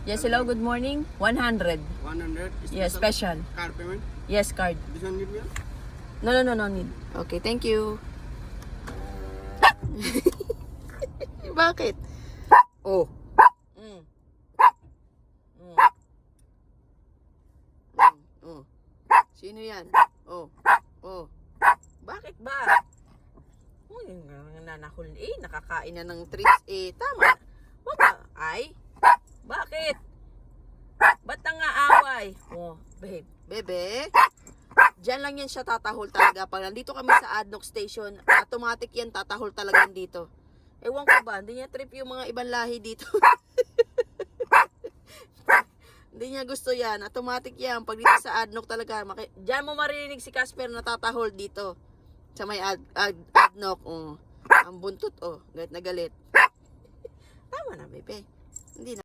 Yes, hello, good morning. 100. 100. Yes, special. Card payment. Yes, card. This one need me? No need. Okay, thank you. Bakit? Oh. Mm. Mm. Oh. Sino yan? Oh. Oh. Bakit ba? Uy, nanakul nakakain na ng treats tama. Wag ka. Ay. Bakit? Ba't nangaaway? Oh, babe. Bebe. Diyan lang yan siya tatahol talaga. Pag nandito kami sa Adnoc Station, automatic yan tatahol talaga dito. Ewan ko ba, hindi niya trip yung mga ibang lahi dito. Hindi niya gusto yan. Automatic yan. Pag dito sa Adnoc talaga, diyan mo maririnig si Casper na tatahol dito. Sa may Adnoc. Oh. Ang buntot, oh. Galit na galit. Tama na, bebe. Hindi na.